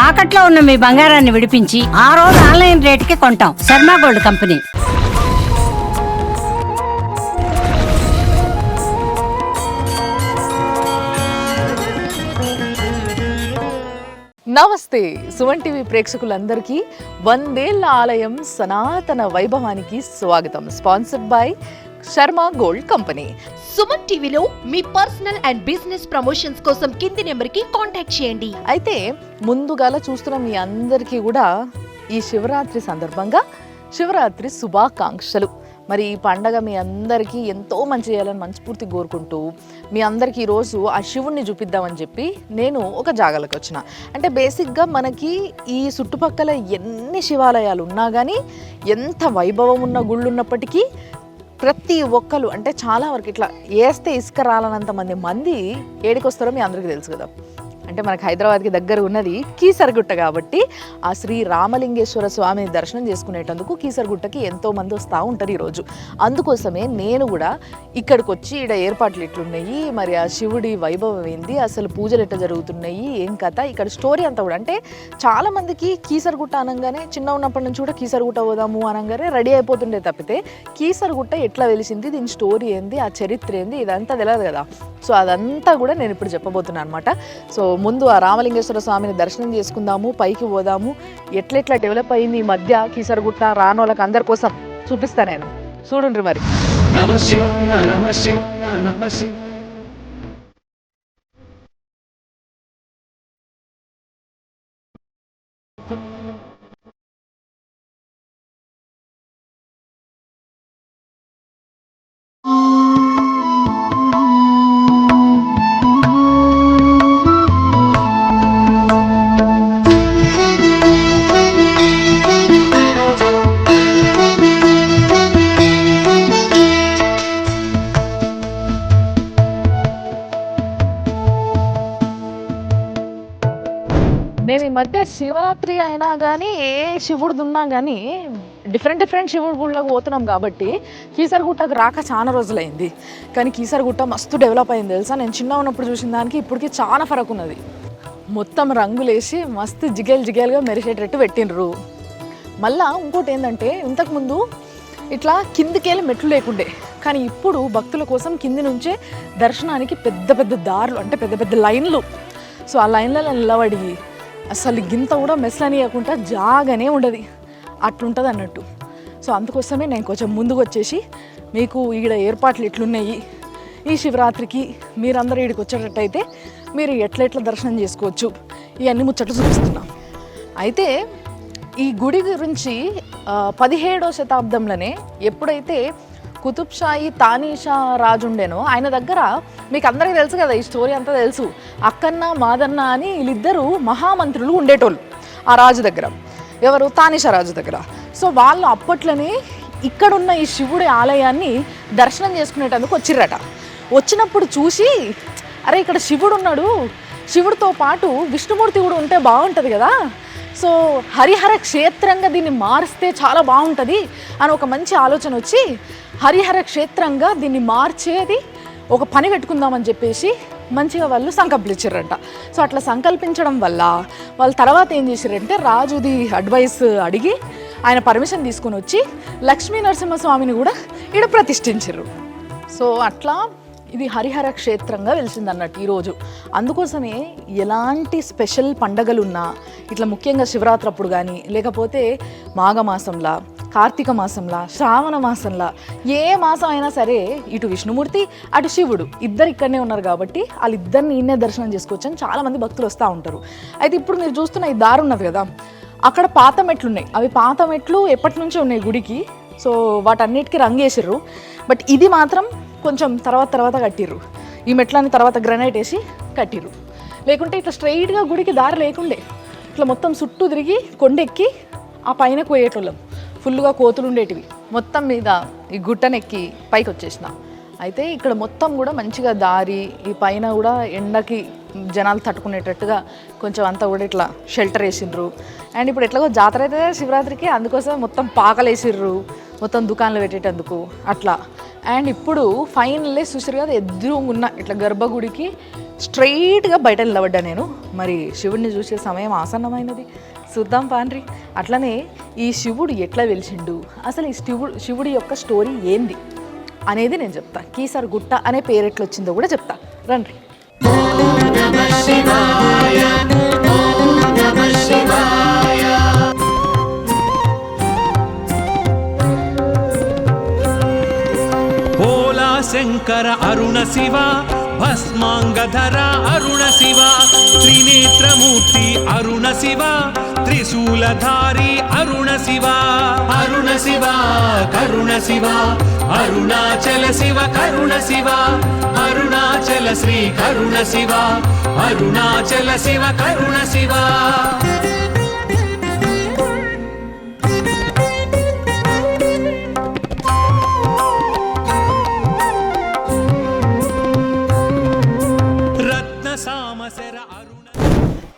తాకట్లో ఉన్న మీ బంగారాన్ని విడిపించి ఆ రోజు ఆన్లైన్ రేటుకి కొంటాం. Sharma gold company. నమస్తే సుమన్ టీవీ ప్రేక్షకులందరికీ వందేళ్ల ఆలయం సనాతన వైభవానికి స్వాగతం. Sponsored by Sharma gold company. Suman టీవీలో మీ పర్సనల్ అండ్ బిజినెస్ ప్రమోషన్స్ కోసం కింది నెంబర్కి కాంటాక్ట్ చేయండి. అయితే ముందుగాల చూస్తున్న మీ అందరికీ కూడా ఈ శివరాత్రి సందర్భంగా శివరాత్రి శుభాకాంక్షలు. మరి ఈ పండగ మీ అందరికీ ఎంతో మంచి చేయాలని మనస్ఫూర్తి కోరుకుంటూ మీ అందరికీ ఈరోజు ఆ శివుణ్ణి చూపిద్దామని చెప్పి నేను ఒక జాగాలకు వచ్చిన. అంటే బేసిక్గా మనకి ఈ చుట్టుపక్కల ఎన్ని శివాలయాలు ఉన్నా కానీ, ఎంత వైభవం ఉన్న గుళ్ళు ఉన్నప్పటికీ ప్రతి ఒక్కరు అంటే చాలా వరకు ఇట్లా వేస్తే ఇసుక రాలనంత మంది ఏడికి వస్తారో మీ అందరికీ తెలుసు కదా. అంటే మనకు హైదరాబాద్కి దగ్గర ఉన్నది కీసరగుట్ట కాబట్టి ఆ శ్రీ రామలింగేశ్వర స్వామిని దర్శనం చేసుకునేటందుకు కీసరగుట్టకి ఎంతోమంది వస్తూ ఉంటారు ఈరోజు. అందుకోసమే నేను కూడా ఇక్కడికి వచ్చి ఇక్కడ ఏర్పాట్లు ఎట్లున్నాయి, మరి ఆ శివుడి వైభవం ఏంది, అసలు పూజలు ఎట్లా జరుగుతున్నాయి, ఏం కథ, ఇక్కడ స్టోరీ అంతా కూడా. అంటే చాలామందికి కీసరగుట్ట అనగానే చిన్న ఉన్నప్పటి నుంచి కూడా కీసరగుట్ట పోదాము అనగానే రెడీ అయిపోతుండే తప్పితే కీసరగుట్ట ఎట్లా వెలిసింది, దీని స్టోరీ ఏంది, ఆ చరిత్ర ఏంది, ఇదంతా తెలియదు కదా. సో అదంతా కూడా నేను ఇప్పుడు చెప్పబోతున్నాను అనమాట. సో ముందు ఆ రామలింగేశ్వర స్వామిని దర్శనం చేసుకుందాము, పైకి పోదాము, ఎట్లెట్లా డెవలప్ అయింది ఈ మధ్య కీసరగుట్ట రాను వాళ్ళకి అందరి కోసం చూపిస్తాను నేను. చూడండి మరి. నేను ఈ మధ్య శివరాత్రి అయినా కానీ ఏ శివుడిది ఉన్నా కానీ డిఫరెంట్ శివుడి గుళ్ళకు పోతున్నాం కాబట్టి కీసరగుట్టకు రాక చాలా రోజులైంది. కానీ కీసరగుట్ట మస్తు డెవలప్ అయింది తెలుసా. నేను చిన్న ఉన్నప్పుడు చూసిన దానికి ఇప్పటికి చాలా ఫరక్ ఉన్నది. మొత్తం రంగులేసి మస్తు జిగేలుగా మెరిసేటట్టు పెట్టినరు. మళ్ళా ఇంకోటి ఏంటంటే ఇంతకుముందు ఇట్లా కిందికెళ్ళి మెట్లు లేకుండే, కానీ ఇప్పుడు భక్తుల కోసం కింది నుంచే దర్శనానికి పెద్ద దారులు, అంటే పెద్ద లైన్లు. సో ఆ లైన్లలో నిలబడి అసలు గింత కూడా మెస్లనియకుండా జాగానే ఉండదు, అట్లుంటుంది అన్నట్టు. సో అందుకోసమే నేను కొంచెం ముందుకు వచ్చేసి మీకు ఈడ ఏర్పాట్లు ఎట్లున్నాయి, ఈ శివరాత్రికి మీరందరూ ఈడికి వచ్చేటట్టయితే మీరు ఎట్లా దర్శనం చేసుకోవచ్చు, ఇవన్నీ ముచ్చట్లు చూపిస్తున్నాం. అయితే ఈ గుడి గురించి 17వ శతాబ్దంలోనే ఎప్పుడైతే కుతుబ్షాయి తానీషా రాజు ఉండేనో ఆయన దగ్గర, మీకు అందరికీ తెలుసు కదా ఈ స్టోరీ అంతా తెలుసు, అక్కన్న మాదన్న అని వీళ్ళిద్దరూ మహామంత్రులు ఉండేటోళ్ళు ఆ రాజు దగ్గర. ఎవరు? తానీషా రాజు దగ్గర. సో వాళ్ళు అప్పట్లోనే ఇక్కడున్న ఈ శివుడి ఆలయాన్ని దర్శనం చేసుకునేటందుకు వచ్చిర్రట. వచ్చినప్పుడు చూసి అరే ఇక్కడ శివుడు ఉన్నాడు, శివుడితో పాటు విష్ణుమూర్తి కూడా ఉంటే బాగుంటుంది కదా, సో హరిహర క్షేత్రంగా దీన్ని మారిస్తే చాలా బాగుంటుంది అని ఒక మంచి ఆలోచన వచ్చి హరిహర క్షేత్రంగా దీన్ని మార్చేది ఒక పని పెట్టుకుందామని చెప్పేసి మంచిగా వాళ్ళు సంకల్పించారంట. సో అట్లా సంకల్పించడం వల్ల వాళ్ళు తర్వాత ఏం చేశారంటే రాజుది అడ్వైస్ అడిగి ఆయన పర్మిషన్ తీసుకొని వచ్చి లక్ష్మీ నరసింహస్వామిని కూడా ఈడ ప్రతిష్ఠించారు. సో అట్లా ఇది హరిహర క్షేత్రంగా వెలిసింది అన్నట్టు ఈరోజు. అందుకోసమే ఎలాంటి స్పెషల్ పండగలున్నా ఇట్లా ముఖ్యంగా శివరాత్రి అప్పుడు కానీ, లేకపోతే మాఘమాసంలా, కార్తీక మాసంలా, శ్రావణ మాసంలా, ఏ మాసం అయినా సరే ఇటు విష్ణుమూర్తి అటు శివుడు ఇద్దరు ఇక్కడనే ఉన్నారు కాబట్టి వాళ్ళిద్దరిని ఈయనే దర్శనం చేసుకోవచ్చు అని చాలామంది భక్తులు వస్తూ ఉంటారు. అయితే ఇప్పుడు మీరు చూస్తున్న ఈ దారి ఉన్నది కదా, అక్కడ పాత మెట్లు ఉన్నాయి. అవి పాత మెట్లు ఎప్పటి నుంచో ఉన్నాయి గుడికి. సో వాటన్నిటికీ రంగేసిర్రు. బట్ ఇది మాత్రం కొంచెం తర్వాత కట్టిర్రు. ఈ మెట్లని తర్వాత గ్రనైట్ వేసి కట్టిర్రు. లేకుంటే ఇట్లా స్ట్రైట్గా గుడికి దారి లేకుండే, ఇట్లా మొత్తం చుట్టూ తిరిగి కొండెక్కి ఆ పైన పోయేటోళ్ళం. ఫుల్గా కోతులు ఉండేటివి. మొత్తం మీద ఈ గుట్టనెక్కి పైకి వచ్చేసిన. అయితే ఇక్కడ మొత్తం కూడా మంచిగా దారి, ఈ పైన కూడా ఎండకి జనాలు తట్టుకునేటట్టుగా కొంచెం అంతా కూడా ఇట్లా షెల్టర్ వేసిండ్రు. అండ్ ఇప్పుడు ఎట్లాగో జాతర అయితే శివరాత్రికి, అందుకోసం మొత్తం పాకలు వేసిర్రు, మొత్తం దుకాణాలు పెట్టేటందుకు అట్లా. అండ్ ఇప్పుడు ఫైనల్లీ చూసారు కదా ఎదురుగున్న ఇట్లా గర్భగుడికి స్ట్రైట్గా బయట నిలబడ్డా నేను. మరి శివుడిని చూసే సమయం ఆసన్నమైనది, చూద్దాం పాండ్రి. అట్లనే ఈ శివుడు ఎట్లా వెలిసిండు, అసలు ఈ శివుడి యొక్క స్టోరీ ఏంది అనేది నేను చెప్తా. కీసర గుట్ట అనే పేరు ఎట్లా వచ్చిందో కూడా చెప్తా, రండి. శంకర అరుణ శివ భస్మాంగధర అరుణ శివ త్రినేత్రమూర్తి అరుణ శివ త్రిశూలధారి అరుణ శివ అరుణ శివ కరుణ శివ అరుణాచల శివ కరుణ శివ అరుణాచల శ్రీ కరుణ శివ అరుణాచల శివ కరుణ శివ.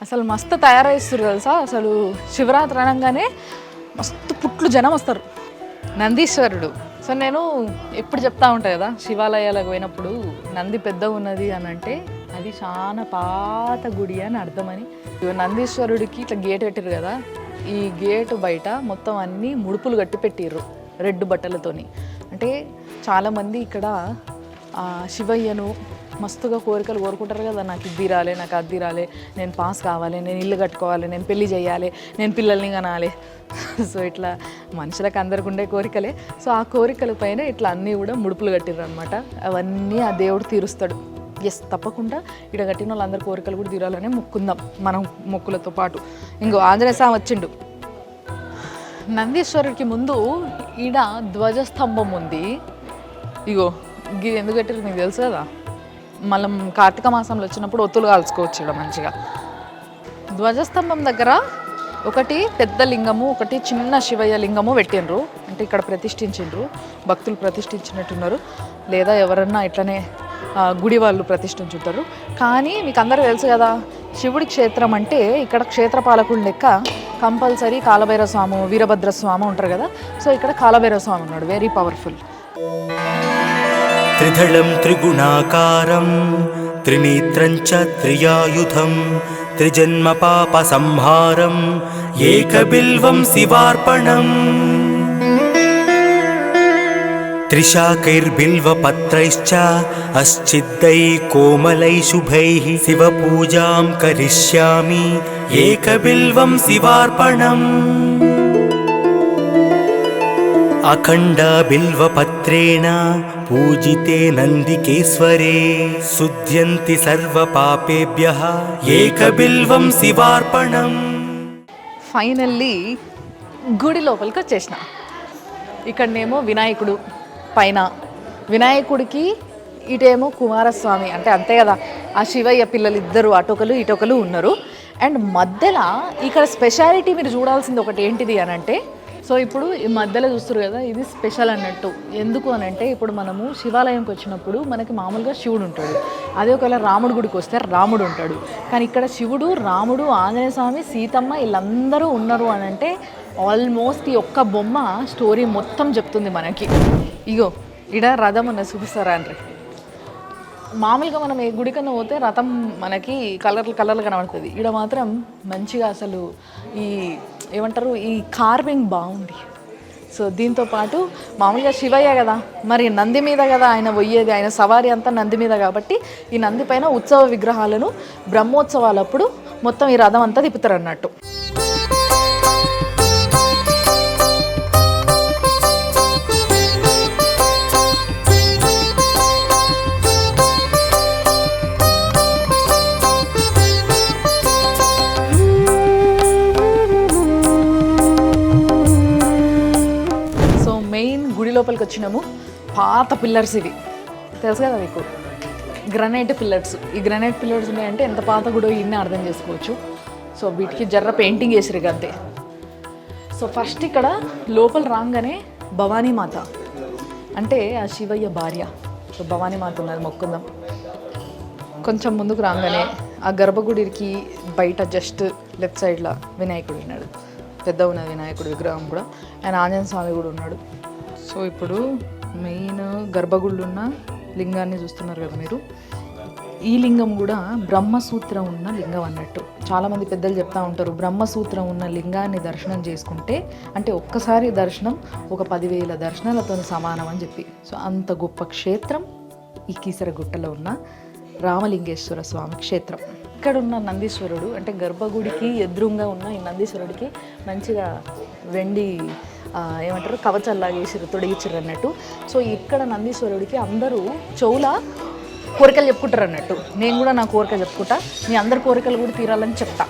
అసలు మస్తు తయారైస్తారు తెలుసా. అసలు శివరాత్రి అనగానే మస్తు పుట్లు జనం వస్తారు. నందీశ్వరుడు. సో నేను ఎప్పుడు చెప్తా ఉంటాను కదా, శివాలయాలకు పోయినప్పుడు నంది పెద్ద ఉన్నది అని అంటే అది చాలా పాత గుడి అని అర్థమని. నందీశ్వరుడికి ఇట్లా గేట్ పెట్టారు కదా, ఈ గేటు బయట మొత్తం అన్నీ ముడుపులు కట్టి పెట్టిర్రు రెడ్ బట్టలతోని. అంటే చాలామంది ఇక్కడ శివయ్యను మస్తుగా కోరికలు కోరుకుంటారు కదా, నాకు ఇది రాలే, నాకు అది రాలే, నేను పాస్ కావాలి, నేను ఇల్లు కట్టుకోవాలి, నేను పెళ్లి చేయాలి, నేను పిల్లల్ని కనాలి. సో ఇట్లా మనుషులకు అందరికి ఉండే కోరికలే. సో ఆ కోరికల పైన ఇట్లా అన్నీ కూడా ముడుపులు కట్టిర్రు అనమాట. అవన్నీ ఆ దేవుడు తీరుస్తాడు. ఎస్, తప్పకుండా ఇక్కడ కట్టిన వాళ్ళందరి కోరికలు కూడా తీరాలనే మొక్కుందాం మనం మొక్కులతో పాటు. ఇంకో ఆంజనేయ స్వామి వచ్చిండు. నందీశ్వరుడికి ముందు ఈడ ధ్వజస్తంభం ఉంది. ఇగో ఇది ఎందుకు కట్టారు మీకు తెలుసు కదా, మనం కార్తీక మాసంలో వచ్చినప్పుడు ఒత్తులు కాల్చుకోవచ్చు ఇక్కడ మంచిగా. ధ్వజస్తంభం దగ్గర ఒకటి పెద్ద లింగము, ఒకటి చిన్న శివయ్య లింగము పెట్టినరు. అంటే ఇక్కడ ప్రతిష్ఠించిండ్రు, భక్తులు ప్రతిష్ఠించినట్టున్నారు, లేదా ఎవరన్నా ఇట్లనే గుడి వాళ్ళు ప్రతిష్ఠించుంటారు. కానీ మీకు అందరూ తెలుసు కదా, శివుడి క్షేత్రం అంటే ఇక్కడ క్షేత్రపాలకుడు లెక్క కంపల్సరీ కాలభైరవ స్వామి, వీరభద్ర స్వామి ఉంటారు కదా. సో ఇక్కడ కాలభైరవ స్వామి ఉన్నాడు, వెరీ పవర్ఫుల్. త్రిదళం త్రిగుణాకారం త్రినేత్రం చ త్రియాయుధం త్రిజన్మ పాప సంహారం ఏకబిల్వం శివార్పణం త్రిశాకైర్బిల్వపత్రైశ్చ అశ్చిద్దై కోమలై శుభైః శివపూజాం కరిష్యామి ఏకబిల్వం శివార్పణం అఖండ బిల్వపత్రేణ పూజితే నందికేశ్వరే శుద్ధ్యంతి సర్వ పాపేభ్యః ఏకబిల్వం శివార్పణం. ఫైనల్లీ గుడి లోపలికి వచ్చేసిన. ఇక్కడనేమో వినాయకుడు పైన, వినాయకుడికి ఇటేమో కుమారస్వామి, అంటే అంతే కదా, ఆ శివయ్య పిల్లలు ఇద్దరు అటొకలు ఇటొకలు ఉన్నారు. అండ్ మధ్యలో ఇక్కడ స్పెషాలిటీ మీరు చూడాల్సింది ఒకటి ఏంటిది అని అంటే, సో ఇప్పుడు ఈ మధ్యలో చూస్తారు కదా, ఇది స్పెషల్ అన్నట్టు. ఎందుకు అని అంటే, ఇప్పుడు మనము శివాలయంకి వచ్చినప్పుడు మనకి మామూలుగా శివుడు ఉంటాడు, అదే ఒకవేళ రాముడి గుడికి వస్తే రాముడు ఉంటాడు. కానీ ఇక్కడ శివుడు, రాముడు, ఆంజనేయ స్వామి, సీతమ్మ వీళ్ళందరూ ఉన్నారు అని అంటే ఆల్మోస్ట్ ఈ ఒక్క బొమ్మ స్టోరీ మొత్తం చెప్తుంది మనకి. ఇగో ఇడ రథం ఉన్న చూపిస్తారా అండి. మామూలుగా మనం ఏ గుడికన్నా పోతే రథం మనకి కలర్లు కనబడుతుంది, ఇక్కడ మాత్రం మంచిగా అసలు ఈ ఏమంటారు, ఈ కార్వింగ్ బాగుంది. సో దీంతో పాటు మామూలుగా శివయ్య కదా, మరి నంది మీద కదా ఆయన పోయేది, ఆయన సవారీ అంతా నంది మీద కాబట్టి ఈ నంది పైన ఉత్సవ విగ్రహాలను బ్రహ్మోత్సవాలప్పుడు మొత్తం ఈ రథం అంతా తిప్పుతారు అన్నట్టు. లోపలికి వచ్చినాము. పాత పిల్లర్స్ ఇవి తెలుసు కదా మీకు, గ్రనైట్ పిల్లర్స్. ఈ గ్రనైట్ పిల్లర్స్ ఉన్నాయంటే ఎంత పాత గుడో ఇన్ని అర్థం చేసుకోవచ్చు. సో వీటికి జర్ర పెయింటింగ్ వేసిరు అంతే. సో ఫస్ట్ ఇక్కడ లోపల రాగానే భవానీ మాత అంటే ఆ శివయ్య భార్య. సో భవానీ మాత ఉన్నది, మొక్కుందాం. కొంచెం ముందుకు రాగానే ఆ గర్భగుడికి బయట జస్ట్ లెఫ్ట్ సైడ్లో వినాయకుడు ఉన్నాడు, పెద్ద ఉన్నది వినాయకుడు విగ్రహం కూడా. ఆయన ఆంజనేయ స్వామి కూడా ఉన్నాడు. సో ఇప్పుడు మెయిన్ గర్భగుళ్ళు ఉన్న లింగాన్ని చూస్తున్నారు కదా మీరు. ఈ లింగం కూడా బ్రహ్మసూత్రం ఉన్న లింగం అన్నట్టు. చాలామంది పెద్దలు చెప్తా ఉంటారు, బ్రహ్మసూత్రం ఉన్న లింగాన్ని దర్శనం చేసుకుంటే అంటే ఒక్కసారి దర్శనం ఒక 10,000 దర్శనాలతో సమానం అని చెప్పి. సో అంత గొప్ప క్షేత్రం ఈ కీసరగుట్టలో ఉన్న రామలింగేశ్వర స్వామి క్షేత్రం. ఇక్కడ ఉన్న నందీశ్వరుడు అంటే గర్భగుడికి ఎదురుగా ఉన్న ఈ నందీశ్వరుడికి మంచిగా వెండి ఏమంటారు కవచాల్లాగా వేసిరు, తొడిగిచ్చిర్రు అన్నట్టు. సో ఇక్కడ నందీశ్వరుడికి అందరూ చెవుల కోరికలు చెప్పుకుంటారు అన్నట్టు. నేను కూడా నా కోరిక చెప్పుకుంటా, మీ అందరి కోరికలు కూడా తీరాలని చెప్తా.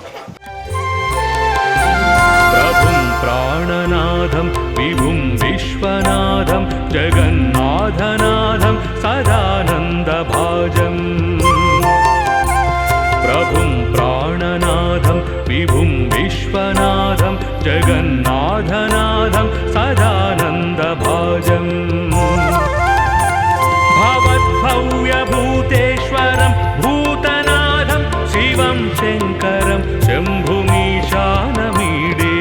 ప్రభుం ప్రాణనాథం విభుం విశ్వనాథం జగన్నాథనాథం సదానందభాజం. ప్రభుం ప్రాణనాథం విభుం విశ్వనాథం జగన్నాథనాథం సదానందభాజం. భవద్భవ్యభూతేశ్వరం భూతనాథం శివం శంకరం శంభుమీశానమీడే.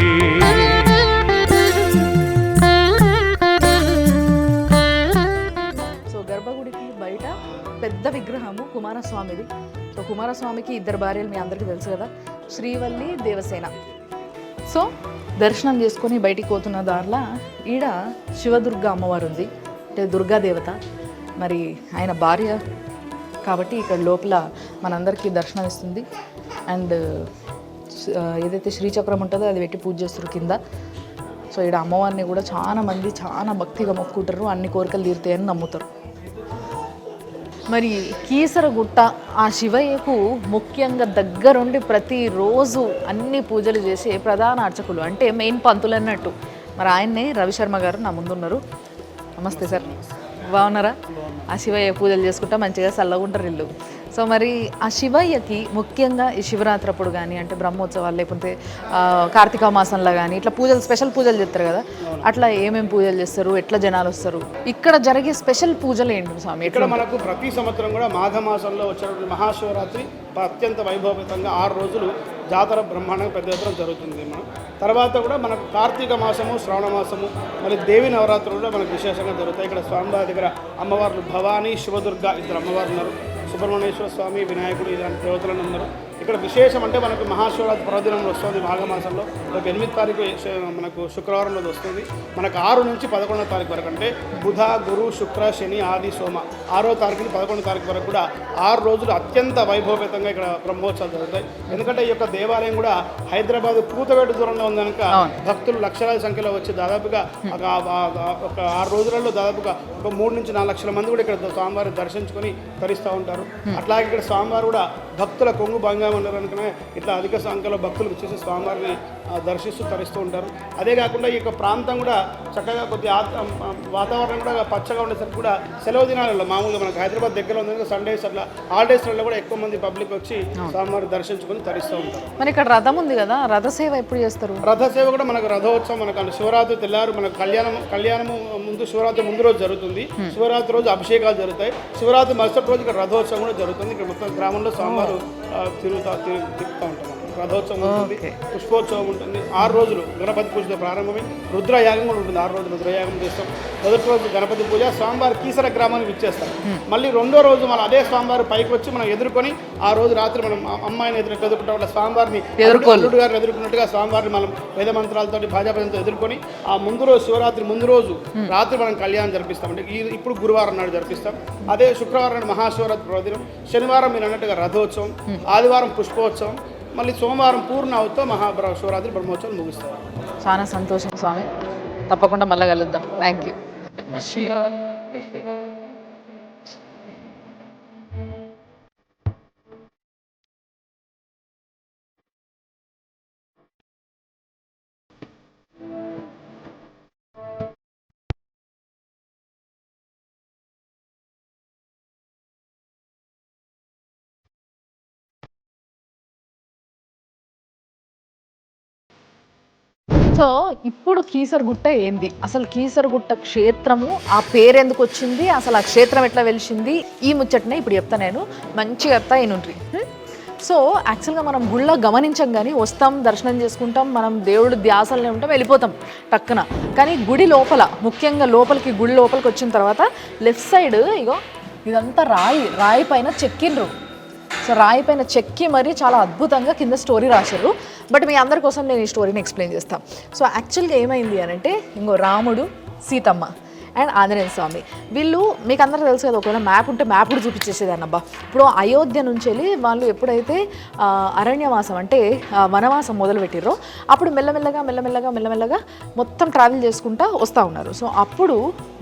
సో గర్భగుడికి బయట పెద్ద విగ్రహము కుమారస్వామిది. సో కుమారస్వామికి 2 భార్యలు మీ అందరికీ తెలుసు కదా, శ్రీవల్లి దేవసేన. సో దర్శనం చేసుకొని బయటికి పోతున్న దారిలో ఈడ శివదుర్గ అమ్మవారు ఉంది, అంటే దుర్గాదేవత. మరి ఆయన భార్య కాబట్టి ఇక్కడ లోపల మనందరికీ దర్శనం ఇస్తుంది. అండ్ ఏదైతే శ్రీచక్రం ఉంటుందో అది పెట్టి పూజ చేస్తారు కింద. సో ఇక్కడ అమ్మవారిని కూడా చాలా మంది చాలా భక్తిగా మొక్కుంటారు, అన్ని కోరికలు తీరుతాయని నమ్ముతారు. మరి కీసరగుట్ట ఆ శివయ్యకు ముఖ్యంగా దగ్గరుండి ప్రతిరోజు అన్ని పూజలు చేసే ప్రధాన అర్చకులు అంటే మెయిన్ పంతులు అన్నట్టు. మరి ఆయన్నే రవిశర్మ గారు నా ముందున్నారు. నమస్తే సార్, బాగున్నారా? ఆ శివయ్య పూజలు చేసుకుంటా మంచిగా చల్లగా ఉంటారు ఇల్లు. సో మరి ఆ శివయ్యకి ముఖ్యంగా ఈ శివరాత్రి అప్పుడు కానీ అంటే బ్రహ్మోత్సవాలు లేకపోతే కార్తీక మాసంలో కానీ ఇట్లా పూజలు స్పెషల్ పూజలు చేస్తారు కదా, అట్లా ఏమేమి పూజలు చేస్తారు, ఎట్లా జనాలు వస్తారు, ఇక్కడ జరిగే స్పెషల్ పూజలు ఏంటి స్వామి? ఇక్కడ మనకు ప్రతి సంవత్సరం కూడా మాఘ మాసంలో వచ్చినటువంటి మహాశివరాత్రి అత్యంత వైభవపేతంగా 6 రోజులు జాతర బ్రహ్మాండంగా పెద్ద ఎత్తున జరుగుతుంది. మనం తర్వాత కూడా మనకు కార్తీక మాసము, శ్రావణ మాసము, మరి దేవి నవరాత్రులు కూడా మనకు విశేషంగా జరుగుతాయి. ఇక్కడ స్వామివారి దగ్గర అమ్మవార్లు భవానీ, శివదుర్గ 2 అమ్మవారు ఉన్నారు. సుబ్రహ్మణ్యేశ్వర స్వామి, వినాయకుడు ఇలాంటి దేవతలను ఉన్నారు. ఇక్కడ విశేషం అంటే మనకు మహాశివరాత్రి పర్వదినం వస్తుంది మాఘమాసంలో. రేపు 8వ తారీఖు మనకు శుక్రవారం రోజు వస్తుంది. మనకు 6 నుంచి 11వ తారీఖు వరకు అంటే బుధ, గురు, శుక్ర, శని, ఆది, సోమ 6వ తారీఖు నుంచి 11వ తారీఖు వరకు కూడా 6 రోజులు అత్యంత వైభవపేతంగా ఇక్కడ బ్రహ్మోత్సవాలు జరుగుతాయి. ఎందుకంటే ఈ యొక్క దేవాలయం కూడా హైదరాబాద్ కూతవేటు దూరంలో ఉంది కనుక భక్తులు లక్షలాది సంఖ్యలో వచ్చి దాదాపుగా ఒక 6 రోజులలో దాదాపుగా ఒక 3 నుంచి 4 లక్షల మంది కూడా ఇక్కడ స్వామివారిని దర్శించుకొని తరిస్తూ ఉంటారు. అట్లాగే ఇక్కడ స్వామివారు కూడా భక్తుల కొంగు బంగా ఉన్నారు అనుకునే ఇట్లా అధిక సంఖ్యలో భక్తులు వచ్చేసి స్వామివారిని దర్శిస్తూ తరిస్తూ ఉంటారు. అదే కాకుండా ఈ యొక్క ప్రాంతం కూడా చక్కగా కొద్దిగా వాతావరణం కూడా పచ్చగా ఉండేసరికి కూడా సెలవు దినాలలో మామూలుగా మనకు హైదరాబాద్ దగ్గర ఉంది సండేస్ అట్లా హాలిడేస్లలో కూడా ఎక్కువ మంది పబ్లిక్ వచ్చి స్వామివారిని దర్శించుకొని తరిస్తూ ఉంటారు. మరి ఇక్కడ రథం ఉంది కదా, రథసేవ ఎప్పుడు చేస్తారు? రథసేవ కూడా మనకు రథోత్సవం మనకు శివరాత్రి తెల్లారు మనకు కళ్యాణము ముందు శివరాత్రి ముందు రోజు జరుగుతుంది. శివరాత్రి రోజు అభిషేకాలు జరుగుతాయి. శివరాత్రి మరుసటి రోజు ఇక్కడ రథోత్సవం కూడా జరుగుతుంది. ఇక్కడ మొత్తం గ్రామంలో స్వామివారు తిరుగుతూ ఉంటారు. రథోత్సవం ఉంటుంది, పుష్పోత్సవం ఉంటుంది. 6 రోజులు గణపతి పూజతో ప్రారంభమై రుద్రయాగం కూడా ఉంటుంది. 6 రోజులు రుద్రయాగం చేస్తాం. మొదటి రోజు గణపతి పూజ, స్వామివారి కీసర గ్రామానికి విచ్చేస్తాం. మళ్ళీ 2వ రోజు మనం అదే స్వామివారి పైకి వచ్చి మనం ఎదుర్కొని ఆ రోజు రాత్రి మనం అమ్మాయిని ఎదుర్కొంటాం. వాళ్ళ స్వామివారిని అల్లుడు గారిని ఎదుర్కొన్నట్టుగా స్వామివారిని మనం వేద మంత్రాలతో భాజాపదంతో ఎదుర్కొని ఆ ముందు రోజు శివరాత్రి ముందు రోజు రాత్రి మనం కళ్యాణం జరిపిస్తాం. అంటే ఇప్పుడు గురువారం నాడు జరిపిస్తాం. అదే శుక్రవారం నాడు మహాశివరాత్రి పర్వదినం, శనివారం మీరు అన్నట్టుగా రథోత్సవం, ఆదివారం పుష్పోత్సవం, మళ్ళీ సోమవారం పూర్ణావతితో మహాశివరాత్రి బ్రహ్మోత్సవం ముగిస్తారు. చాలా సంతోషం స్వామి, తప్పకుండా మళ్ళీ కలుద్దాం. Thank you. సో ఇప్పుడు కీసరగుట్ట ఏంది, అసలు కీసరగుట్ట క్షేత్రము ఆ పేరు ఎందుకు వచ్చింది, అసలు ఆ క్షేత్రం ఎట్లా వెలిసింది, ఈ ముచ్చటనే ఇప్పుడు చెప్తా. నేను మంచిగా చెప్తా ఈనుండ్రి. సో యాక్చువల్గా మనం గుళ్ళో గమనించం కానీ వస్తాం, దర్శనం చేసుకుంటాం, మనం దేవుడు ధ్యాసలనే ఉంటాం, వెళ్ళిపోతాం టక్కున. కానీ గుడి లోపల ముఖ్యంగా లోపలికి గుడి లోపలికి వచ్చిన తర్వాత లెఫ్ట్ సైడ్ ఇగో ఇదంతా రాయి పైన చెక్కిండ్రు. సో రాయి పైన చెక్కి మరీ చాలా అద్భుతంగా కింద స్టోరీ రాశారు. బట్ మీ అందరి కోసం నేను ఈ స్టోరీని ఎక్స్ప్లెయిన్ చేస్తాను. సో యాక్చువల్గా ఏమైంది అని అంటే, ఇంకో రాముడు, సీతమ్మ అండ్ ఆంజనేయ స్వామి వీళ్ళు మీకు అందరూ తెలుసు కదా, ఒకవేళ మ్యాప్ ఉంటే మ్యాప్ కూడా చూపించేసేదాన్ని. అబ్బా ఇప్పుడు అయోధ్య నుంచి వెళ్ళి వాళ్ళు ఎప్పుడైతే అరణ్యవాసం అంటే వనవాసం మొదలుపెట్టిరో అప్పుడు మెల్లమెల్లగా మొత్తం ట్రావెల్ చేసుకుంటూ వస్తూ ఉన్నారు. సో అప్పుడు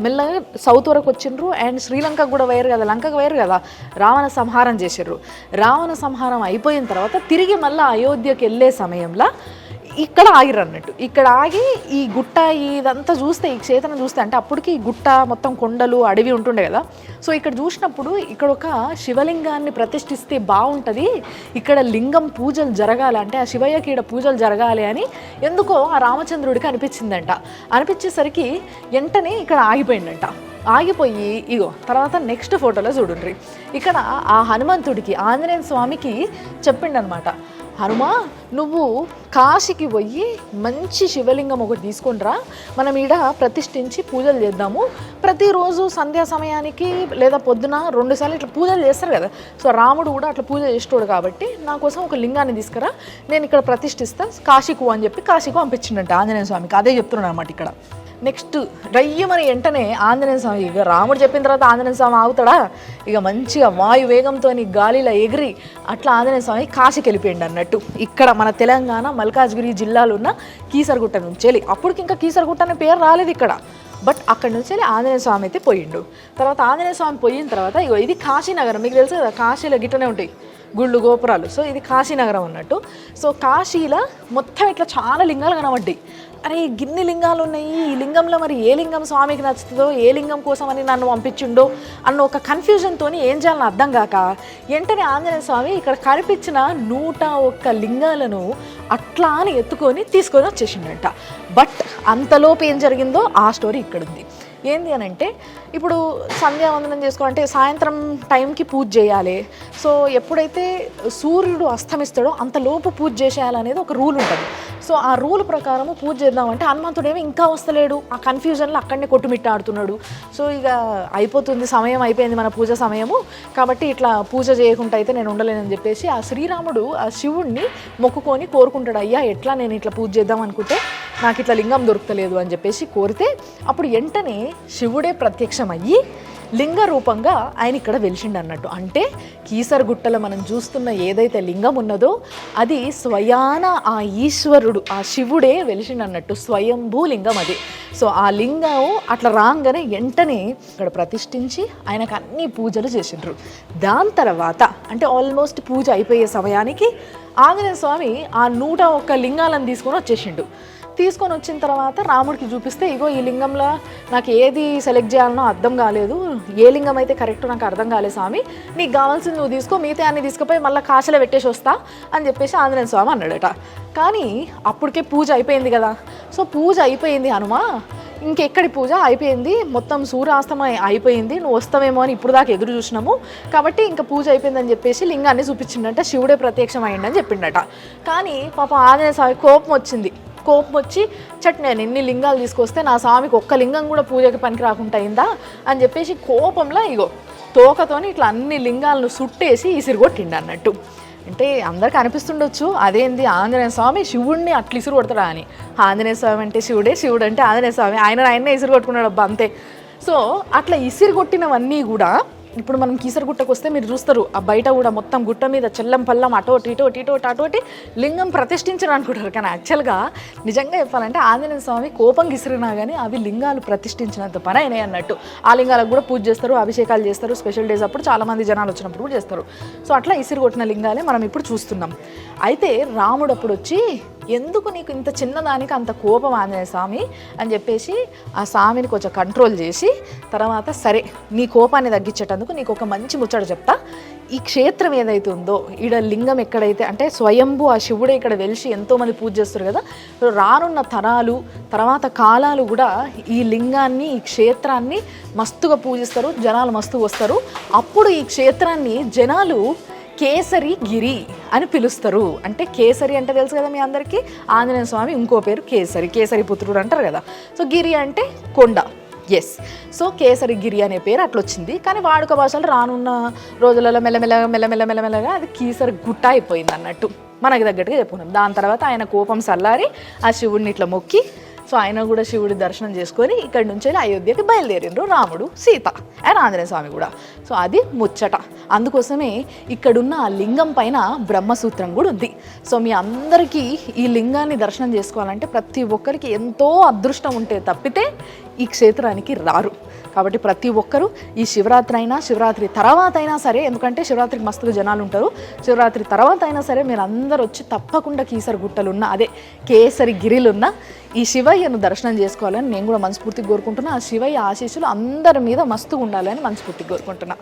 మెల్లగా సౌత్ వరకు వచ్చిండ్రు అండ్ శ్రీలంకకు కూడా వేరు కదా, లంకకు వేరు కదా, రావణ సంహారం చేసిర్రు. రావణ సంహారం అయిపోయిన తర్వాత తిరిగి మళ్ళీ అయోధ్యకి వెళ్ళే సమయంలో ఇక్కడ ఆగిరు అన్నట్టు. ఇక్కడ ఆగి ఈ గుట్ట ఇదంతా చూస్తే, ఈ క్షేత్రం చూస్తే, అంటే అప్పటికి ఈ గుట్ట మొత్తం కొండలు అడవి ఉంటుండే కదా. సో ఇక్కడ చూసినప్పుడు ఇక్కడ ఒక శివలింగాన్ని ప్రతిష్ఠిస్తే బాగుంటుంది, ఇక్కడ లింగం పూజలు జరగాలి, అంటే ఆ శివయ్యకి ఇక్కడ పూజలు జరగాలి అని ఎందుకో ఆ రామచంద్రుడికి అనిపించిందంట. అనిపించేసరికి వెంటనే ఇక్కడ ఆగిపోయిందంట. ఆగిపోయి ఇగో తర్వాత నెక్స్ట్ ఫోటోలో చూడండి, ఇక్కడ ఆ హనుమంతుడికి ఆంజనేయ స్వామికి చెప్పిండనమాట, హనుమా నువ్వు కాశీకి పోయి మంచి శివలింగం ఒకటి తీసుకొనిరా, మనం ఈడ ప్రతిష్ఠించి పూజలు చేద్దాము. ప్రతిరోజు సంధ్యా సమయానికి లేదా పొద్దున 2 సార్లు ఇట్లా పూజలు చేస్తారు కదా. సో రాముడు కూడా అట్లా పూజ చేసేటోడు కాబట్టి నా కోసం ఒక లింగాన్ని తీసుకురా, నేను ఇక్కడ ప్రతిష్ఠిస్తా, కాశీకు అని చెప్పి కాశీకు పంపించిందంట ఆంజనేయ స్వామికి. అదే చెప్తున్నాడు అనమాట ఇక్కడ. నెక్స్ట్ రయ్యమని వెంటనే ఆంజనేయ స్వామి, ఇక రాముడు చెప్పిన తర్వాత ఆంజనేయ స్వామి ఆగుతాడా, ఇక మంచిగా వాయు వేగంతో గాలిలో ఎగిరి అట్లా ఆంజనేయ స్వామి కాశీకి వెళ్ళిపోయింది అన్నట్టు. ఇక్కడ మన తెలంగాణ మల్కాజ్గిరి జిల్లాలో ఉన్న కీసరగుట్ట నుంచి వెళ్ళి, అప్పటికి ఇంకా కీసరగుట్ట అనే పేరు రాలేదు ఇక్కడ, బట్ అక్కడి నుంచి వెళ్ళి ఆంజనేయ స్వామి అయితే పోయిండు. తర్వాత ఆంజనేయ స్వామి పోయిన తర్వాత ఇగో ఇది కాశీనగరం, మీకు తెలుసు కదా కాశీలో గిట్టనే ఉంటాయి గుళ్ళు గోపురాలు. సో ఇది కాశీనగరం అన్నట్టు. సో కాశీలో మొత్తం ఇట్లా చాలా లింగాలు కనబడ్డాయి. అరే గిన్ని లింగాలు ఉన్నాయి, ఈ లింగంలో మరి ఏ లింగం స్వామికి నచ్చుతుందో, ఏ లింగం కోసం అని నన్ను పంపించిండో అన్న ఒక కన్ఫ్యూజన్తో ఏం చేయాలని అర్థం కాక వెంటనే ఆంజనేయ స్వామి ఇక్కడ కనిపించిన 101 లింగాలను అట్లా అని ఎత్తుకొని తీసుకొని వచ్చేసిండంట. బట్ అంతలోపు ఏం జరిగిందో ఆ స్టోరీ ఇక్కడ ఉంది. ఏంది అని అంటే, ఇప్పుడు సంధ్యావందనం చేసుకోవాలంటే సాయంత్రం టైంకి పూజ చేయాలి. సో ఎప్పుడైతే సూర్యుడు అస్తమిస్తాడో అంతలోపు పూజ చేసేయాలనేది ఒక రూల్ ఉంటుంది. సో ఆ రూల్ ప్రకారము పూజ చేద్దామంటే హనుమంతుడేమో ఇంకా వస్తలేడు, ఆ కన్ఫ్యూజన్లో అక్కడనే కొట్టుమిట్టాడుతున్నాడు. సో ఇక అయిపోతుంది, సమయం అయిపోయింది మన పూజ సమయము, కాబట్టి ఇట్లా పూజ చేయకుండా అయితే నేను ఉండలేనని చెప్పేసి ఆ శ్రీరాముడు ఆ శివుణ్ణి మొక్కుకొని కోరుకుంటాడు, అయ్యా ఎట్లా నేను ఇట్లా పూజ చేద్దాం అనుకుంటే నాకు ఇట్లా లింగం దొరకలేదు అని చెప్పేసి కోరితే అప్పుడు వెంటనే శివుడే ప్రత్యక్షమయ్యి లింగ రూపంగా ఆయన ఇక్కడ వెలిసిండు అన్నట్టు. అంటే కీసరగుట్టలో మనం చూస్తున్న ఏదైతే లింగం ఉన్నదో అది స్వయాన ఆ ఈశ్వరుడు, ఆ శివుడే వెలిసిండు అన్నట్టు, స్వయంభూ లింగం అది. సో ఆ లింగం అట్లా రాగానే వెంటనే ఇక్కడ ప్రతిష్ఠించి ఆయనకు అన్ని పూజలు చేసిండ్రు. దాని తర్వాత అంటే ఆల్మోస్ట్ పూజ అయిపోయే సమయానికి ఆంజనేయ స్వామి ఆ 101 లింగాలను తీసుకొని వచ్చేసిండు. తీసుకొని వచ్చిన తర్వాత రాముడికి చూపిస్తే, ఇగో ఈ లింగంలో నాకు ఏది సెలెక్ట్ చేయాలనో అర్థం కాలేదు, ఏ లింగం అయితే కరెక్ట్ నాకు అర్థం కాలేదు స్వామి, నీకు కావాల్సింది నువ్వు తీసుకో, మిగతా అన్ని తీసుకుపోయి మళ్ళీ కాశీలో పెట్టేసి వస్తా అని చెప్పేసి ఆంజనేయ స్వామి అన్నాడట. కానీ అప్పటికే పూజ అయిపోయింది కదా. సో పూజ అయిపోయింది హనుమా, ఇంకెక్కడి పూజ అయిపోయింది, మొత్తం సూర్యాస్తమయం అయిపోయింది, నువ్వు వస్తావేమో అని ఇప్పుడు దాకా ఎదురు చూసినాము, కాబట్టి ఇంకా పూజ అయిపోయిందని చెప్పేసి లింగాన్ని చూపించిండట, శివుడే ప్రత్యక్షం అయ్యిండని చెప్పిండట. కానీ పాపం ఆంజనేయ స్వామి కోపం వచ్చి నేను ఎన్ని లింగాలు తీసుకొస్తే నా స్వామికి ఒక్క లింగం కూడా పూజకి పనికి రాకుండా అయిందా అని చెప్పేసి కోపంలో ఇగో తోకతోని ఇట్లా అన్ని లింగాలను సుట్టేసి ఇసిరిగొట్టిండు అన్నట్టు. అంటే అందరికి అనిపిస్తుండొచ్చు, అదేంది ఆంజనేయ స్వామి శివుడిని అట్లా ఇసురు కొడతాడా అని. ఆంజనేయ స్వామి అంటే శివుడే, శివుడు అంటే ఆంజనేయ స్వామి, ఆయన్నే ఇసురు కొట్టుకున్నాడు అబ్బా అంతే. సో అట్లా ఇసిరి కొట్టినవన్నీ కూడా ఇప్పుడు మనం కీసరగుట్టకు వస్తే మీరు చూస్తారు, ఆ బయట కూడా మొత్తం గుట్ట మీద చెల్లం పల్లం అటోటి లింగం ప్రతిష్ఠించడం అనుకుంటారు. కానీ యాక్చువల్గా నిజంగా చెప్పాలంటే ఆంజనేయ స్వామి కోపం గిసిరినా కానీ అవి లింగాలు ప్రతిష్ఠించినంత పని అయినాయి అన్నట్టు. ఆ లింగాలకు కూడా పూజ చేస్తారు, అభిషేకాలు చేస్తారు, స్పెషల్ డేస్ అప్పుడు చాలామంది జనాలు వచ్చినప్పుడు కూడా చేస్తారు. సో అట్లా ఇసిరి కొట్టిన లింగాలే మనం ఇప్పుడు చూస్తున్నాం. అయితే రాముడు అప్పుడు వచ్చి, ఎందుకు నీకు ఇంత చిన్నదానికి అంత కోపం ఆంజనేయ స్వామి అని చెప్పేసి ఆ స్వామిని కొంచెం కంట్రోల్ చేసి తర్వాత సరే నీ కోపాన్ని తగ్గించేటందుకు నీకు ఒక మంచి ముచ్చట చెప్తా. ఈ క్షేత్రం ఏదైతే ఉందో ఈడ లింగం ఎక్కడైతే అంటే స్వయంభూ ఆ శివుడే ఇక్కడ వెలిసి ఎంతోమంది పూజ చేస్తారు కదా, రానున్న తరాలు తర్వాత కాలాలు కూడా ఈ లింగాన్ని ఈ క్షేత్రాన్ని మస్తుగా పూజిస్తారు, జనాలు మస్తుగా వస్తారు. అప్పుడు ఈ క్షేత్రాన్ని జనాలు కేసరి గిరి అని పిలుస్తారు. అంటే కేసరి అంటే తెలుసు కదా మీ అందరికీ, ఆంజనేయ స్వామి ఇంకో పేరు కేసరి పుత్రుడు అంటారు కదా. సో గిరి అంటే కొండ, ఎస్. సో కేసరిగిరి అనే పేరు అట్లా వచ్చింది. కానీ వాడుక భాషలు రానున్న రోజులలో మెల్లమెల్లగా అది కీసరి గుట్ట అయిపోయింది అన్నట్టు మనకి తగ్గట్టుగా చెప్పుకున్నాం. దాని తర్వాత ఆయన కోపం సల్లారి ఆ శివుడిని ఇట్లా మొక్కి, సో ఆయన కూడా శివుడి దర్శనం చేసుకొని ఇక్కడి నుంచి అయోధ్యకి బయలుదేరిండ్రు రాముడు, సీత అండ్ ఆంజనేయ స్వామి కూడా. సో అది ముచ్చట. అందుకోసమే ఇక్కడున్న ఆ లింగం పైన బ్రహ్మసూత్రం కూడా ఉంది. సో మీ అందరికీ ఈ లింగాన్ని దర్శనం చేసుకోవాలంటే ప్రతి ఒక్కరికి ఎంతో అదృష్టం ఉంటే తప్పితే ఈ క్షేత్రానికి రారు. కాబట్టి ప్రతి ఒక్కరూ ఈ శివరాత్రి అయినా శివరాత్రి తర్వాత అయినా సరే, ఎందుకంటే శివరాత్రికి మస్తుగా జనాలు ఉంటారు, శివరాత్రి తర్వాత అయినా సరే మీరు అందరూ వచ్చి తప్పకుండా కీసరి గుట్టలున్న అదే కేసరి గిరిలున్న ఈ శివయ్యను దర్శనం చేసుకోవాలని నేను కూడా మనస్ఫూర్తిగా కోరుకుంటున్నా. ఆ శివయ్య ఆశీస్సులు అందరి మీద మస్తుగా ఉండాలని మనస్ఫూర్తిగా కోరుకుంటున్నా.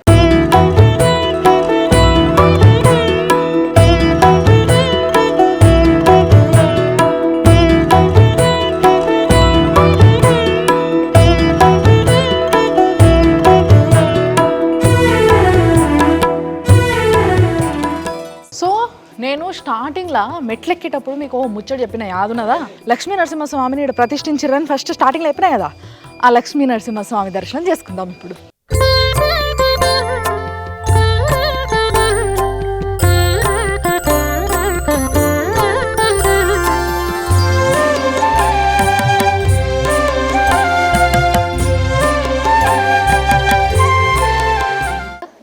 నేను స్టార్టింగ్లో మెట్లెక్కేటప్పుడు మీకు ముచ్చట చెప్పిన యాదున్నదా, లక్ష్మీ నరసింహస్వామిని ఇక్కడ ప్రతిష్ఠించారని ఫస్ట్ స్టార్టింగ్లో చెప్పినా కదా. ఆ లక్ష్మీ నరసింహస్వామి దర్శనం చేసుకుందాం ఇప్పుడు.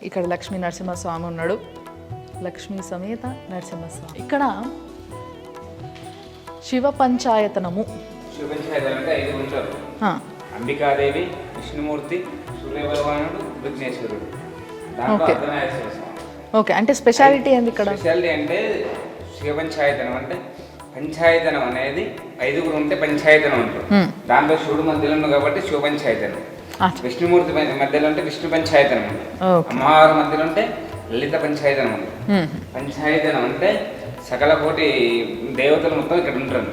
ఇక్కడ లక్ష్మీ నరసింహస్వామి ఉన్నాడు, లక్ష్మీ సమేత నరసింహస్వామి. ఇక్కడ శివ పంచాయతనము. శివ పంచాయతనం అంటే 5 ఉంటారు. అంబికాదేవి, విష్ణుమూర్తి, సూర్యభగవానుడు, విఘ్నేశ్వరుడు. ఓకే, అంటే స్పెషాలిటీ ఏంది ఇక్కడ? స్పెషాలిటీ అంటే శివ పంచాయతనం అంటే పంచాయతనం అనేది 5 ఉంటే పంచాయతనం అంటారు. దాంట్లో శివుడు మధ్యలో ఉంది కాబట్టి శివ పంచాయతనం. విష్ణుమూర్తి మధ్యలో ఉంటే విష్ణు పంచాయతనం ఉంది. అమ్మవారి మధ్యలో ఉంటే లలిత పంచాయతనం ఉంది. పంచాయతనం అంటే సకల కోటి దేవతలు మొత్తం ఇక్కడ ఉంటారు.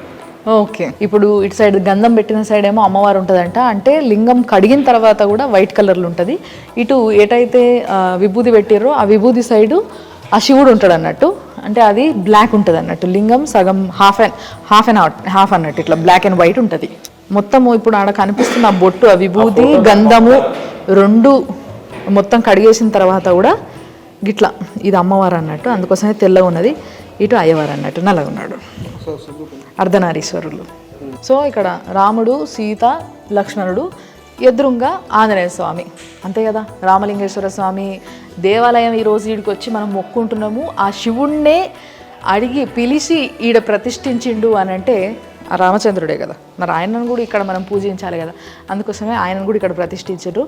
ఓకే, ఇప్పుడు ఇటు సైడ్ గంధం పెట్టిన సైడ్ ఏమో అమ్మవారు ఉంటుందంట, అంటే లింగం కడిగిన తర్వాత కూడా వైట్ కలర్లో ఉంటుంది. ఇటు ఏటైతే విభూది పెట్టిర్రో ఆ విభూది సైడు ఆ శివుడు ఉంటాడు అన్నట్టు, అంటే అది బ్లాక్ ఉంటుంది అన్నట్టు. లింగం సగం హాఫ్ అన్నట్టు ఇట్లా బ్లాక్ అండ్ వైట్ ఉంటుంది మొత్తము. ఇప్పుడు ఆడ కనిపిస్తున్న ఆ బొట్టు, ఆ విభూది, గంధము రెండు మొత్తం కడిగేసిన తర్వాత కూడా గిట్లా ఇది అమ్మవారు అన్నట్టు, అందుకోసమే తెల్లగా ఉన్నది. ఇటు అయ్యవారు అన్నట్టు నల్లగా ఉన్నాడు, అర్ధనారీశ్వరులు. సో ఇక్కడ రాముడు, సీత, లక్ష్మణుడు, ఎదురుగా ఆంజనేయ స్వామి, అంతే కదా. రామలింగేశ్వర స్వామి దేవాలయం ఈరోజు ఈడికి వచ్చి మనం మొక్కుంటున్నాము. ఆ శివుణ్ణే అడిగి పిలిచి ఈడ ప్రతిష్ఠించిండు అని అంటే ఆ రామచంద్రుడే కదా. మరి ఆయనను కూడా ఇక్కడ మనం పూజించాలి కదా, అందుకోసమే ఆయనను కూడా ఇక్కడ ప్రతిష్ఠించారు.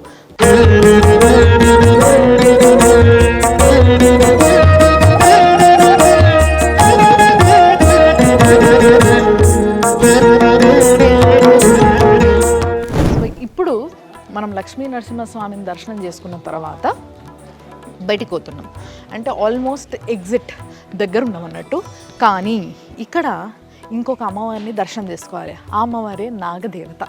ఇప్పుడు మనం లక్ష్మీ నరసింహస్వామిని దర్శనం చేసుకున్న తర్వాత బయటికి పోతున్నాం, అంటే ఆల్మోస్ట్ ఎగ్జిట్ దగ్గర ఉన్నాం అన్నట్టు. కానీ ఇక్కడ ఇంకొక అమ్మవారిని దర్శనం చేసుకోవాలి. ఆ అమ్మవారే నాగదేవత.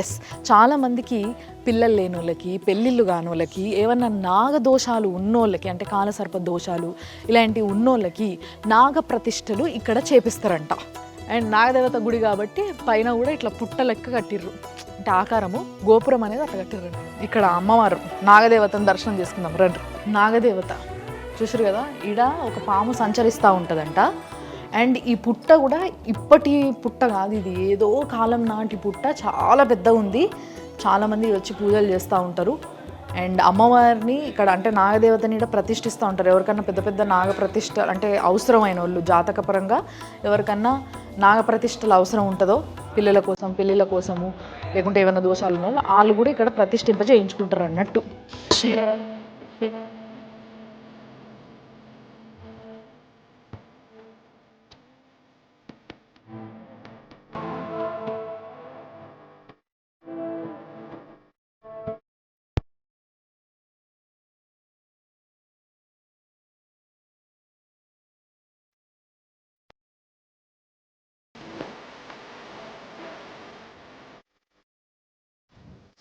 ఎస్, చాలామందికి పిల్లలు లేని వాళ్ళకి, పెళ్ళిళ్ళు కాని వాళ్ళకి, ఏమన్నా నాగదోషాలు ఉన్నోళ్ళకి, అంటే కాలసర్ప దోషాలు ఇలాంటివి ఉన్నోళ్ళకి నాగ ప్రతిష్టలు ఇక్కడ చేపిస్తారంట. అండ్ నాగదేవత గుడి కాబట్టి పైన కూడా ఇట్లా పుట్ట లెక్క కట్టిర్రు, అంటే ఆకారము గోపురం అనేది అట్లా కట్టిర్రు. ఇక్కడ అమ్మవారు నాగదేవతను దర్శనం చేసుకుందాం రండి. నాగదేవత చూసారు కదా, ఈడ ఒక పాము సంచరిస్తూ ఉంటుందంట. అండ్ ఈ పుట్ట కూడా ఇప్పటి పుట్ట కాదు, ఇది ఏదో కాలం నాటి పుట్ట, చాలా పెద్దగా ఉంది. చాలామంది వచ్చి పూజలు చేస్తూ ఉంటారు. అండ్ అమ్మవారిని ఇక్కడ అంటే నాగదేవతని ఇక్కడ ప్రతిష్ఠిస్తూ ఉంటారు. ఎవరికన్నా పెద్ద పెద్ద నాగప్రతిష్ఠ అంటే అవసరమైన వాళ్ళు, జాతకపరంగా ఎవరికన్నా నాగప్రతిష్ఠలు అవసరం ఉంటుందో, పిల్లల కోసం, పెళ్ళిళ్ళ కోసము, లేకుంటే ఏమైనా దోషాలు ఉన్నో వాళ్ళు కూడా ఇక్కడ ప్రతిష్ఠింప చేయించుకుంటారు అన్నట్టు.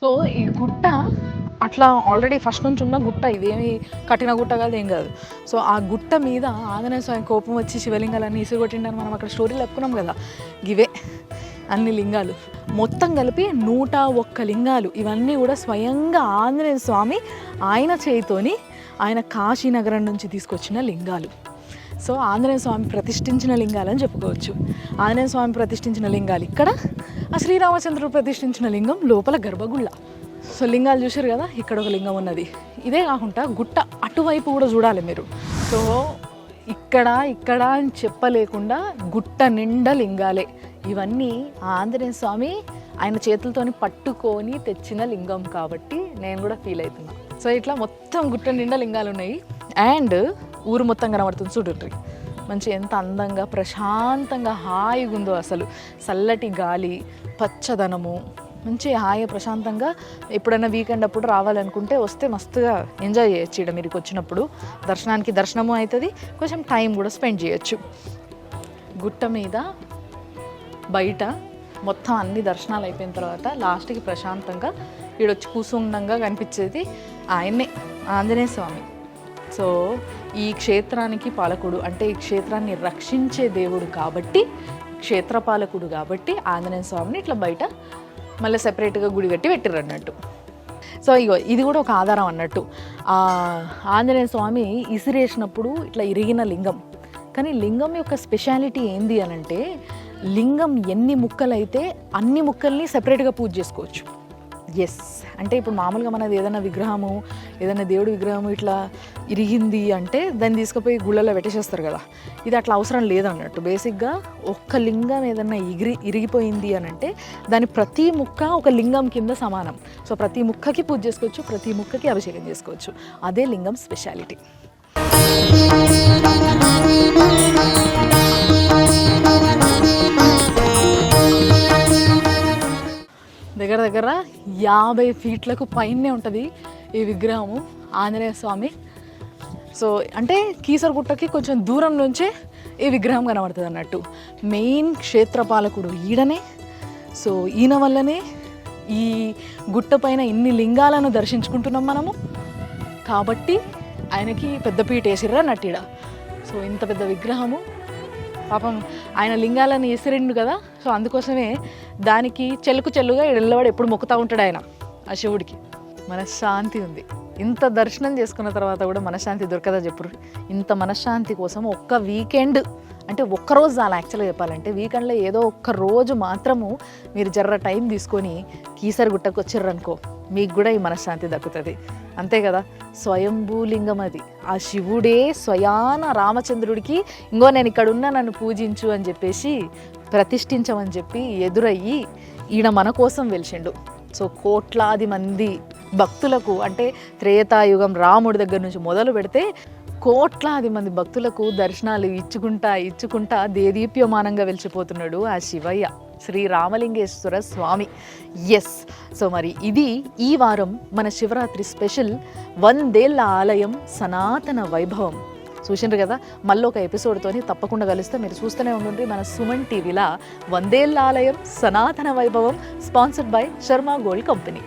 సో ఈ గుట్ట అట్లా ఆల్రెడీ ఫస్ట్ నుంచి ఉన్న గుట్ట, ఇదేమి కట్టిన గుట్ట కాదు, ఏం కాదు. సో ఆ గుట్ట మీద ఆంజనేయ స్వామి కోపం వచ్చి శివలింగాలన్నీ ఇసుగొట్టిండని మనం అక్కడ స్టోరీలు చెప్పుకున్నాం కదా. ఇవే అన్ని లింగాలు మొత్తం కలిపి 101 లింగాలు. ఇవన్నీ కూడా స్వయంగా ఆంజనేయ స్వామి ఆయన చేయితోని ఆయన కాశీనగరం నుంచి తీసుకొచ్చిన లింగాలు. సో ఆంజనేయ స్వామి ప్రతిష్ఠించిన లింగాలని చెప్పుకోవచ్చు. ఆంజనేయ స్వామి ప్రతిష్ఠించిన లింగాలు ఇక్కడ, ఆ శ్రీరామచంద్రుడు ప్రతిష్ఠించిన లింగం లోపల గర్భగుళ్ళ. సో లింగాలు చూసారు కదా, ఇక్కడ ఒక లింగం ఉన్నది. ఇదే కాకుండా గుట్ట అటువైపు కూడా చూడాలి మీరు. సో ఇక్కడ అని చెప్పలేకుండా గుట్ట నిండా లింగాలే. ఇవన్నీ ఆంజనేయ స్వామి ఆయన చేతులతోని పట్టుకొని తెచ్చిన లింగం కాబట్టి నేను కూడా ఫీల్ అవుతున్నా. సో ఇట్లా మొత్తం గుట్ట నిండా లింగాలు ఉన్నాయి. అండ్ ఊరు మొత్తం కనబడుతుంది చూడండి. మంచి ఎంత అందంగా ప్రశాంతంగా హాయిగా ఉందో అసలు. చల్లటి గాలి, పచ్చదనము, మంచి హాయి ప్రశాంతంగా. ఎప్పుడైనా వీకెండ్ అప్పుడు రావాలనుకుంటే వస్తే మస్తుగా ఎంజాయ్ చేయొచ్చు. ఇక్కడ మీరు వచ్చినప్పుడు దర్శనానికి దర్శనము అవుతుంది, కొంచెం టైం కూడా స్పెండ్ చేయొచ్చు. గుట్ట మీద బయట మొత్తం అన్ని దర్శనాలు అయిపోయిన తర్వాత లాస్ట్కి ప్రశాంతంగా ఈడొచ్చి కూసుండంగా కనిపించేది ఆయన్నే, ఆంజనేయ స్వామి. సో ఈ క్షేత్రానికి పాలకుడు అంటే ఈ క్షేత్రాన్ని రక్షించే దేవుడు కాబట్టి, క్షేత్రపాలకుడు కాబట్టి ఆంజనేయ స్వామిని ఇట్లా బయట మళ్ళీ సెపరేట్గా గుడి కట్టి పెట్టిర్రు అన్నట్టు. సో ఇగో ఇది కూడా ఒక ఆధారం అన్నట్టు. ఆంజనేయ స్వామి ఇసిరేసినప్పుడు ఇట్లా ఇరిగిన లింగం. కానీ లింగం యొక్క స్పెషాలిటీ ఏంది అని అంటే, లింగం ఎన్ని ముక్కలైతే అన్ని ముక్కల్ని సెపరేట్గా పూజ చేసుకోవచ్చు. ఎస్ అంటే ఇప్పుడు మామూలుగా మనది ఏదైనా విగ్రహము, ఏదైనా దేవుడి విగ్రహము ఇట్లా ఇరిగింది అంటే దాన్ని తీసుకుపోయి గుళ్ళలో పెట్టేసేస్తారు కదా. ఇది అట్లా అవసరం లేదన్నట్టు. బేసిక్గా ఒక్క లింగం ఏదన్నా ఇరిగిపోయింది అని అంటే దాని ప్రతి ముక్క ఒక లింగం కింద సమానం. సో ప్రతి ముక్కకి పూజ చేసుకోవచ్చు, ప్రతి ముక్కకి అభిషేకం చేసుకోవచ్చు. అదే లింగం స్పెషాలిటీ. దగ్గర దగ్గర 50 ఫీట్లకు పైనే ఉంటుంది ఈ విగ్రహము ఆంజనేయ స్వామి. సో అంటే కీసరగుట్టకి కొంచెం దూరం నుంచే ఈ విగ్రహం కనబడుతుంది అన్నట్టు. మెయిన్ క్షేత్రపాలకుడు ఈడనే. సో ఈయన వల్లనే ఈ గుట్ట పైన ఇన్ని లింగాలను దర్శించుకుంటున్నాం మనము. కాబట్టి ఆయనకి పెద్ద పీట వేసిర్రు అన్నట్టు ఈడ. సో ఇంత పెద్ద విగ్రహము, పాపం ఆయన లింగాలను ఎసిరిండు కదా. సో అందుకోసమే దానికి చెల్లుగా ఎల్లవాడు ఎప్పుడు మొక్కుతూ ఉంటాడు ఆయన, ఆ శివుడికి. మనశ్శాంతి ఉంది. ఇంత దర్శనం చేసుకున్న తర్వాత కూడా మనశ్శాంతి దొరకదా చెప్పురు. ఇంత మనశ్శాంతి కోసం ఒక్క వీకెండ్ అంటే ఒక్కరోజు అలా యాక్చువల్గా చెప్పాలంటే వీకెండ్లో ఏదో ఒక్క రోజు మాత్రము మీరు జర్ర టైం తీసుకొని కీసరగుట్టకు వచ్చిర్రనుకో, మీకు కూడా ఈ మనశ్శాంతి దక్కుతుంది. అంతే కదా, స్వయంభూలింగం అది. ఆ శివుడే స్వయాన రామచంద్రుడికి ఇంకో నేను ఇక్కడ ఉన్నా నన్ను పూజించు అని చెప్పేసి ప్రతిష్ఠించమని చెప్పి ఎదురయ్యి ఈయన మన కోసం వెలిసిండు. సో కోట్లాది మంది భక్తులకు అంటే త్రేతాయుగం రాముడి దగ్గర నుంచి మొదలు పెడితే కోట్లాది మంది భక్తులకు దర్శనాలు ఇచ్చుకుంటా దేదీప్యమానంగా వెలిచిపోతున్నాడు ఆ శివయ్య, శ్రీ రామలింగేశ్వర స్వామి. ఎస్. సో మరి ఇది ఈ వారం మన శివరాత్రి స్పెషల్ 100 ఏళ్ల ఆలయం సనాతన వైభవం. చూసిండ్రు కదా, మళ్ళీ ఒక ఎపిసోడ్తోని తప్పకుండా కలుస్తే మీరు చూస్తూనే ఉండండి మన సుమన్ టీవీలా 100 ఏళ్ల ఆలయం సనాతన వైభవం, sponsored by Sharma gold company.